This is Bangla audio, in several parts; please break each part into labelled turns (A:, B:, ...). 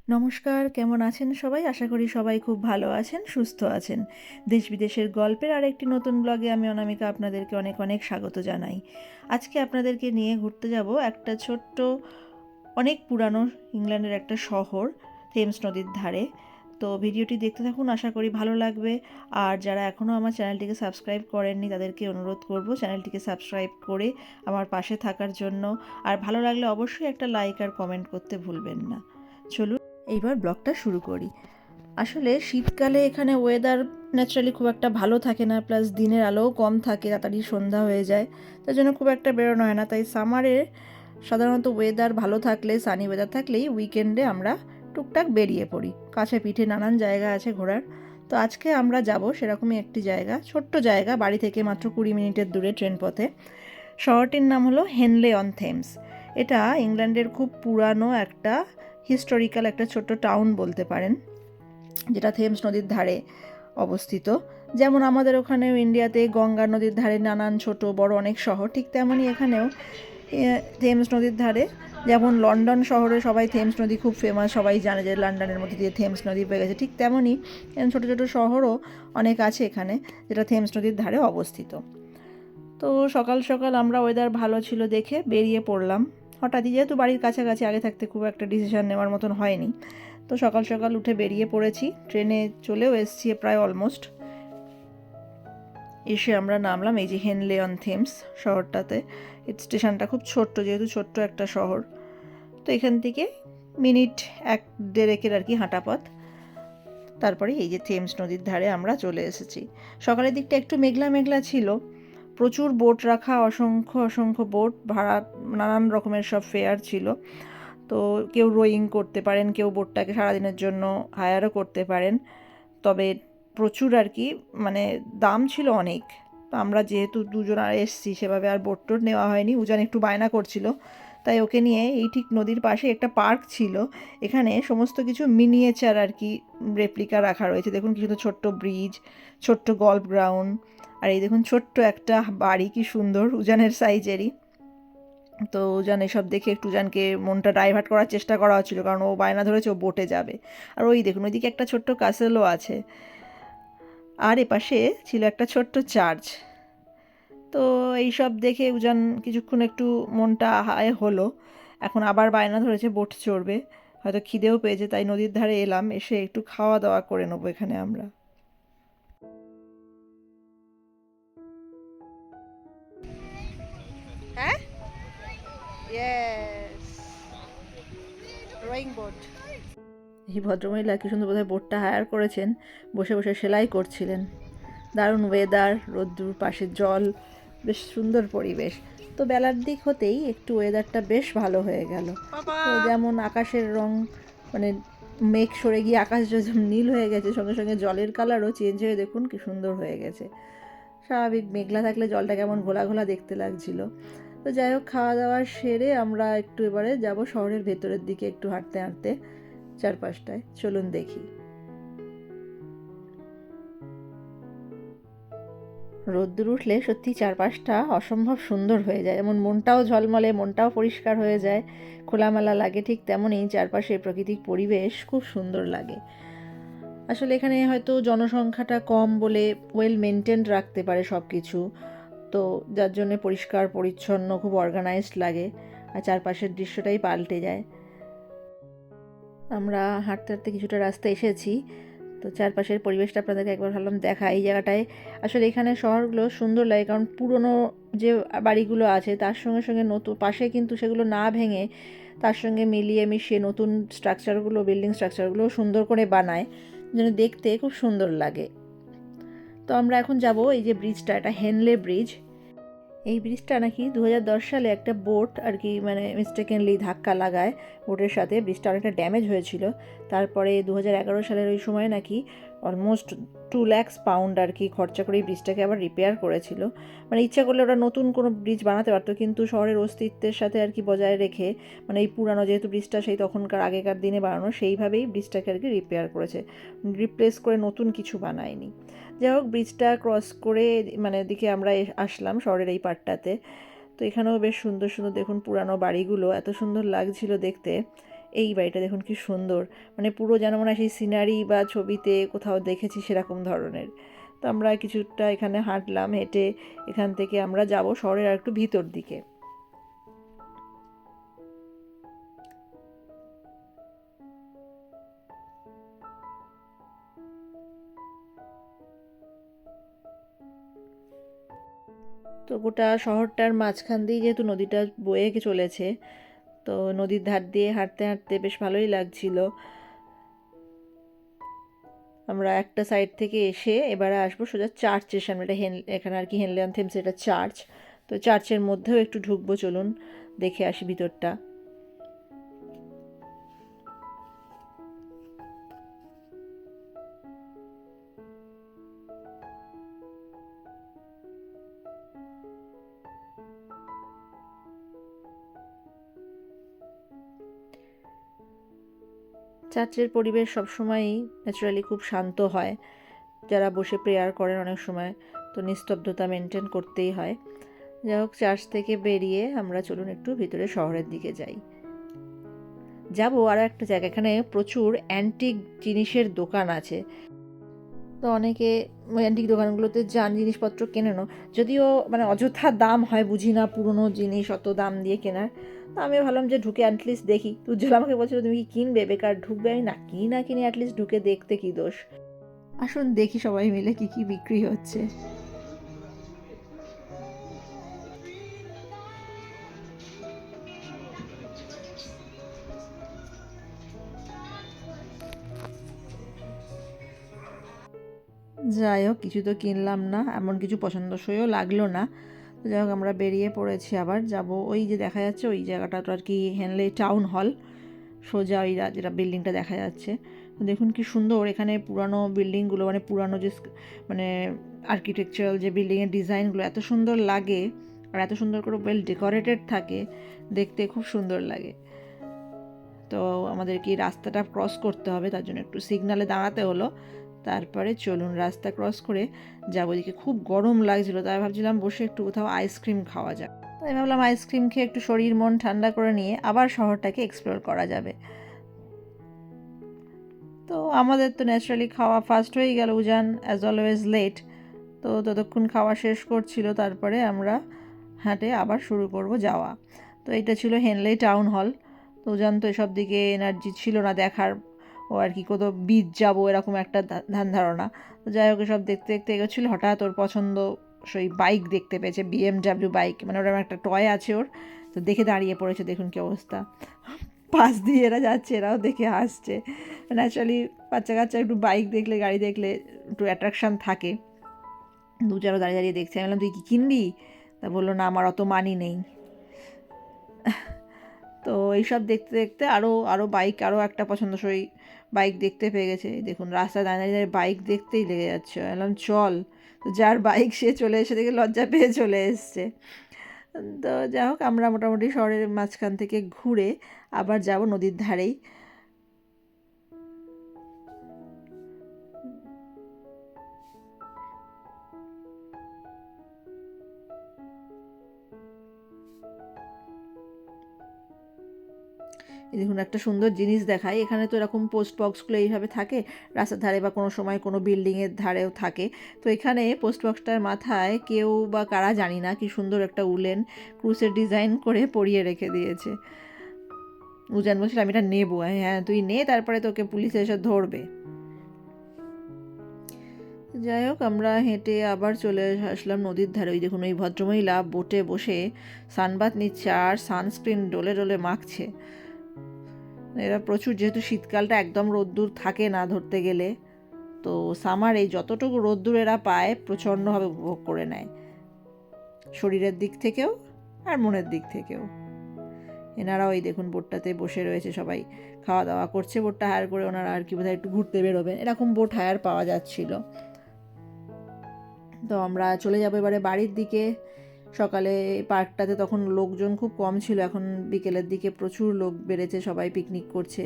A: নমস্কার, কেমন আছেন সবাই? আশা করি সবাই খুব ভালো আছেন, সুস্থ আছেন। দেশ বিদেশের গল্পের আরেকটি নতুন ব্লগে আমি অনামিকা আপনাদেরকে অনেক অনেক স্বাগত জানাই। আজকে আপনাদেরকে নিয়ে ঘুরতে যাব একটা ছোট্ট, অনেক পুরানো ইংল্যান্ডের একটা শহর, থেমস নদীর ধারে। তো ভিডিওটি দেখতে থাকুন, আশা করি ভালো লাগবে। আর যারা এখনও আমার চ্যানেলটিকে সাবস্ক্রাইব করেননি তাদেরকে অনুরোধ করব চ্যানেলটিকে সাবস্ক্রাইব করে আমার পাশে থাকার জন্য। আর ভালো লাগলে অবশ্যই একটা লাইক আর কমেন্ট করতে ভুলবেন না। চলুন এইবার ব্লগটা শুরু করি। আসলে শীতকালে এখানে ওয়েদার ন্যাচারালি খুব একটা ভালো থাকে না, প্লাস দিনের আলোও কম থাকে, তাড়াতাড়ি সন্ধ্যা হয়ে যায়, তার জন্য খুব একটা বেরোনো হয় না। তাই সামারে সাধারণত ওয়েদার ভালো থাকলে, সানি ওয়েদার থাকলেই উইকেন্ডে আমরা টুকটাক বেরিয়ে পড়ি। কাছে পিঠে নানান জায়গা আছে ঘোরার। তো আজকে আমরা যাব সেরকমই একটি জায়গা, ছোট্ট জায়গা, বাড়ি থেকে মাত্র 20 মিনিটের দূরে ট্রেন পথে। শহরটির নাম হলো হেনলে অন থেমস। এটা ইংল্যান্ডের খুব পুরানো একটা হিস্টোরিক্যাল একটা ছোট্ট টাউন বলতে পারেন, যেটা থেমস নদীর ধারে অবস্থিত। যেমন আমাদের ওখানেও ইন্ডিয়াতে গঙ্গা নদীর ধারে নানান ছোট বড় অনেক শহর, ঠিক তেমনই এখানেও থেমস নদীর ধারে। যেমন লন্ডন শহরে সবাই থেমস নদী খুব ফেমাস, সবাই জানে যে লন্ডনের মধ্যে দিয়ে থেমস নদী বয়ে গেছে, ঠিক তেমনই ছোটো ছোটো শহরও অনেক আছে এখানে, যেটা থেমস নদীর ধারে অবস্থিত। তো সকাল সকাল আমরা ওয়েদার ভালো ছিল দেখে বেরিয়ে পড়লাম। হঠাৎই, যেহেতু বাড়ির কাছাকাছি, আগে থাকতে খুব একটা ডিসিশন নেওয়ার মতন হয়নি। তো সকাল সকাল উঠে বেরিয়ে পড়েছি, ট্রেনে চলেও এসছি প্রায় অলমোস্ট। এসে আমরা নামলাম এই যে হেনলে অন থেমস শহরটাতে। স্টেশনটা খুব ছোট্ট, যেহেতু ছোট্ট একটা শহর, তো এখান থেকে মিনিট 1-1.5 আর কি হাঁটা পথ। তারপরে এই যে থেমস নদীর ধারে আমরা চলে এসেছি। সকালের দিকটা একটু মেঘলা মেঘলা ছিল, প্রচুর বোট রাখা, অসংখ্য অসংখ্য বোট ভাড়া, নানান রকমের সব ফেয়ার ছিল। তো কেউ রোয়িং করতে পারেন, কেউ বোটটাকে সারাদিনের জন্য হায়ারও করতে পারেন। তবে প্রচুর আর কি, মানে দাম ছিল অনেক। তো আমরা যেহেতু দুজন আর এসছি, সেভাবে আর বোট টোট নেওয়া হয়নি। উজান একটু বায়না করছিল, তাই ওকে নিয়ে এই ঠিক নদীর পাশে একটা পার্ক ছিল, এখানে সমস্ত কিছু মিনিয়েচার আর কি রেপ্লিকা রাখা রয়েছে। দেখুন কিছু তো ছোট্ট ব্রিজ, ছোট্ট গল্ফ গ্রাউন্ড, আর এই দেখুন ছোট্ট একটা বাড়ি, কি সুন্দর, উজানের সাইজেরই। তো উজান এসব দেখে একটু উজানকে মনটা ডাইভার্ট করার চেষ্টা করা হচ্ছিল, কারণ ও বায়না ধরেছে ও বোটে যাবে। আর ওই দেখুন ওইদিকে একটা ছোট্ট কাসেলও আছে, আর এপাশে ছিল একটা ছোট্ট চার্চ। তো এইসব দেখে উজান কিছুক্ষণ একটু মনটা হায় হলো। এখন আবার বায়না ধরেছে বোট চড়বে, হয়তো খিদেও পেয়েছে, তাই নদীর ধারে এলাম, এসে একটু খাওয়া দাওয়া করে নেবো এখানে আমরা। হ্যাঁ, ইয়েস, রোয়িং বোট। এই ভদ্রমহিলা কি সুন্দর বোধহয় বোটটা হায়ার করেছেন, বসে বসে সেলাই করছিলেন। দারুণ ওয়েদার, রোদ্দুর, পাশে জল, বেশ সুন্দর পরিবেশ। তো বেলার দিক হতেই একটু ওয়েদারটা বেশ ভালো হয়ে গেল। তো যেমন আকাশের রং, মানে মেঘ সরে গিয়ে আকাশ যেমন নীল হয়ে গেছে, সঙ্গে সঙ্গে জলের কালারও চেঞ্জ হয়ে দেখুন কি সুন্দর হয়ে গেছে। স্বাভাবিক মেঘলা থাকলে জলটা কেমন ঘোলা ঘোলা দেখতে লাগছিল। তো যাই হোক, খাওয়া দাওয়া সেরে আমরা একটু এবারে যাব শহরের ভেতরের দিকে, একটু হাঁটতে হাঁটতে চারপাশটায়। চলুন দেখি। রোদ্দুর উঠলে সত্যি চারপাশটা অসম্ভব সুন্দর হয়ে যায়, যেমন মনটাও ঝলমলে, মনটাও পরিষ্কার হয়ে যায়, খোলামেলা লাগে, ঠিক তেমনই চারপাশের প্রাকৃতিক পরিবেশ খুব সুন্দর লাগে। আসলে এখানে হয়তো জনসংখ্যাটা কম বলে ওয়েল মেনটেন্ড রাখতে পারে সব কিছু, তো যার জন্য পরিষ্কার পরিচ্ছন্ন, খুব অর্গানাইজড লাগে, আর চারপাশের দৃশ্যটাই পাল্টে যায়। আমরা হাঁটতে হাঁটতে কিছুটা রাস্তা এসেছি, তো চারপাশের পরিবেশটা আপনাদেরকে একবার ভাবলাম দেখা। এই জায়গাটায় আসলে এখানে শহরগুলো সুন্দর লাগে, কারণ পুরনো যে বাড়িগুলো আছে তার সঙ্গে সঙ্গে নতুন পাশে কিন্তু সেগুলো না ভেঙে তার সঙ্গে মিলিয়ে মিশিয়ে নতুন স্ট্রাকচারগুলো, বিল্ডিং স্ট্রাকচারগুলো সুন্দর করে বানায়, যেন দেখতে খুব সুন্দর লাগে। তো আমরা এখন যাব এই যে ব্রিজটা, এটা হেনলে ব্রিজ। এই ব্রিজটা নাকি 2010 সালে একটা বোট আর কি, মানে মিস্টেকেনলি ধাক্কা লাগায় বোটের সাথে, ব্রিজটা অনেকটা ড্যামেজ হয়েছিল। তারপরে 2011 সালের ওই সময় নাকি অলমোস্ট 2 লাখ পাউন্ড আর কি খরচা করে এই ব্রিজটাকে আবার রিপেয়ার করেছিল। মানে ইচ্ছা করলে ওরা নতুন কোনো ব্রিজ বানাতে পারতো, কিন্তু শহরের অস্তিত্বের সাথে আর কি বজায় রেখে, মানে এই পুরানো যেহেতু ব্রিজটা সেই তখনকার আগেকার দিনে বানানো, সেইভাবেই ব্রিজটাকে আর কি রিপেয়ার করেছে, রিপ্লেস করে নতুন কিছু বানায়নি। যাই হোক, ব্রিজটা ক্রস করে মানে দিকে আমরা আসলাম শহরের এই পার্টটাতে। তো এখানেও বেশ সুন্দর সুন্দর দেখুন পুরানো বাড়িগুলো, এত সুন্দর লাগছিল দেখতে। এই বাড়িটা দেখুন কি সুন্দর, মানে পুরো যেন মনে হয় সেই সিনারি বা ছবিতে কোথাও দেখেছি সেরকম ধরনের। তো আমরা কিছুটা এখানে হাঁটলাম, হেঁটে এখান থেকে আমরা যাব শহরের আর একটু ভিতর দিকে। তো গোটা শহরটার মাঝখান দিয়ে যেহেতু নদীটা বয়ে চলেছে, তো নদীর ধার দিয়ে হাঁটতে হাঁটতে বেশ ভালোই লাগছিল। আমরা একটা সাইড থেকে এসে এবারে আসবো সোজা চার্চের সামনে, এটা এখানে আর কি হেনলে অন থেমস এটা চার্চ। তো চার্চের মধ্যেও একটু ঢুকবো, চলুন দেখে আসি ভিতরটা। চার্চের পরিবেশ সবসময়ই ন্যাচারালি খুব শান্ত হয়। যারা বসে প্রেয়ার করেন অনেক সময়, তো নিস্তব্ধতা মেনটেন করতেই হয়। যাই হোক, চার্চ থেকে বেরিয়ে আমরা চলুন একটু ভিতরে শহরের দিকে যাই। যাব আরও একটা জায়গা, এখানে প্রচুর অ্যান্টিক জিনিসের দোকান আছে। তো অনেকে অ্যান্টিক দোকানগুলোতে যান জিনিসপত্র কেনেনও, যদিও মানে অযথা দাম হয়, বুঝি না পুরনো জিনিস অত দাম দিয়ে কেনার। তো আমি ভাবলাম যে ঢুকে অ্যাটলিস্ট দেখি। তো উজ্জ্বল আমাকে বলছিল তুমি কি কিনবে, বেকার ঢুকবে। আমি না কিনি না কিনি, অ্যাটলিস্ট ঢুকে দেখতে কি দোষ। আসুন দেখি সবাই মিলে কি কি বিক্রি হচ্ছে। যাই হোক, কিছু তো কিনলাম না, এমন কিছু পছন্দসইও লাগলো না। তো যাই হোক, আমরা বেরিয়ে পড়েছি, আবার যাব ওই যে দেখা যাচ্ছে ওই জায়গাটা, তো আর কি হেনলে টাউন হল, সোজা ওই যেটা বিল্ডিংটা দেখা যাচ্ছে। তো দেখুন কি সুন্দর এখানে পুরানো বিল্ডিংগুলো, মানে পুরানো যে মানে আর্কিটেকচারাল যে বিল্ডিংয়ের ডিজাইনগুলো এত সুন্দর লাগে, আর এত সুন্দর করে ওয়েল ডেকোরেটেড থাকে, দেখতে খুব সুন্দর লাগে। তো আমাদের কি রাস্তাটা ক্রস করতে হবে, তার জন্য একটু সিগনালে দাঁড়াতে হলো। তারপরে চলুন রাস্তা ক্রস করে যাবো। ওদিকে খুব গরম লাগছিল, তাই ভাবছিলাম বসে একটু কোথাও আইসক্রিম খাওয়া যাক। তাই ভাবলাম আইসক্রিম খেয়ে একটু শরীর মন ঠান্ডা করে নিয়ে আবার শহরটাকে এক্সপ্লোর করা যাবে। তো আমাদের তো ন্যাচারালি খাওয়া ফার্স্ট হয়ে গেল, উজান অ্যাজ অলওয়েজ লেট। তো ততক্ষণ খাওয়া শেষ করছিল, তারপরে আমরা হাঁটে আবার শুরু করব যাওয়া। তো এটা ছিল হেনলে টাউন হল। তো উজান তো এসব দিকে এনার্জি ছিল না দেখার, ও আর কি কোথাও বিচ যাবো এরকম একটা ধ্যান ধারণা। তো যাই হোক, এসব দেখতে দেখতে এগোচ্ছিল, হঠাৎ ওর পছন্দ সেই বাইক দেখতে পেয়েছে, BMW বাইক, মানে ওরকম একটা টয় আছে ওর। তো দেখে দাঁড়িয়ে পড়েছে, দেখুন কি অবস্থা। পাশ দিয়ে এরা যাচ্ছে, এরাও দেখে হাসছে। ন্যাচারালি বাচ্চা কাচ্চা একটু বাইক দেখলে, গাড়ি দেখলে একটু অ্যাট্রাকশান থাকে। দু চারও দাঁড়িয়ে দাঁড়িয়ে দেখছে। আমি বললাম তুই কি কিনবি? তা বললো না, আমার অত মানি নেই। তো এইসব দেখতে দেখতে আরও আরও বাইক, আরও একটা পছন্দসই বাইক দেখতে পেয়ে গেছে। দেখুন রাস্তায় দাঁড়িয়ে দাঁড়িয়ে বাইক দেখতেই লেগে যাচ্ছে। বললাম চল। তো যার বাইক সে চলে এসে দেখে লজ্জা পেয়ে চলে এসছে। তো যাই হোক, আমরা মোটামুটি শহরের মাঝখান থেকে ঘুরে আবার যাব নদীর ধারেই। দেখুন একটা সুন্দর জিনিস দেখায়, এখানে তো এরকম পোস্ট বক্সগুলো এইভাবে থাকে রাস্তার ধারে, বা কোনো সময় কোনো বিল্ডিংয়ের ধারেও থাকে। তো এখানে পোস্ট বক্সটার মাথায় কেউ বা কারা জানি না কি সুন্দর একটা উলেন ক্রুসের ডিজাইন করে পরিয়ে রেখে দিয়েছে। উজান বলছিল আমি এটা নেবো। হ্যাঁ তুই নে, তারপরে তোকে পুলিশ এসে ধরবে। যাই হোক, আমরা হেঁটে আবার চলে আসলাম নদীর ধারে। ওই দেখুন ওই ভদ্রমহিলা বোটে বসে সানবাত নিচ্ছে আর সানস্ক্রিন ডলে ডলে মাখছে। এরা প্রচুর, যেহেতু শীতকালটা একদম রোদ্দুর থাকে না ধরতে গেলে, তো সামারে যতটুকু রোদ্দুর এরা পায় প্রচণ্ডভাবে উপভোগ করে নেয়, শরীরের দিক থেকেও আর মনের দিক থেকেও। এনারা ওই দেখুন বোটটাতে বসে রয়েছে, সবাই খাওয়া দাওয়া করছে। বোটটা হায়ার করে ওনারা আর কি বোধহয় একটু ঘুরতে বেরোবেন, এরকম বোট হায়ার পাওয়া যাচ্ছিল। তো আমরা চলে যাবো এবারে বাড়ির দিকে। সকালে পার্কটাতে তখন লোকজন খুব কম ছিল, এখন বিকেলের দিকে প্রচুর লোক বেড়েছে, সবাই পিকনিক করছে,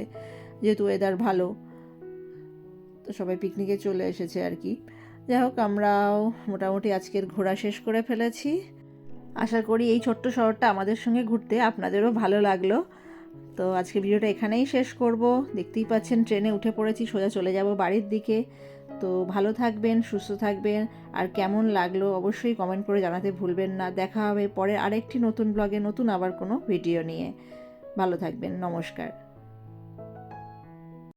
A: যেহেতু ওয়েদার ভালো, তো সবাই পিকনিকে চলে এসেছে আর কি। যাই হোক, আমরাও মোটামুটি আজকের ঘোরা শেষ করে ফেলেছি। আশা করি এই ছোট্ট শহরটা আমাদের সঙ্গে ঘুরতে আপনাদেরও ভালো লাগলো। তো আজকে ভিডিওটা এখানেই শেষ করব। দেখতেই পাচ্ছেন ট্রেনে উঠে পড়েছি, সোজা চলে যাব বাড়ির দিকে। তো ভালো থাকবেন, সুস্থ থাকবেন, আর কেমন লাগলো অবশ্যই কমেন্ট করে জানাতে ভুলবেন না। দেখা হবে পরে আরেকটি নতুন ব্লগে, নতুন আবার কোনো ভিডিও নিয়ে। ভালো থাকবেন, নমস্কার।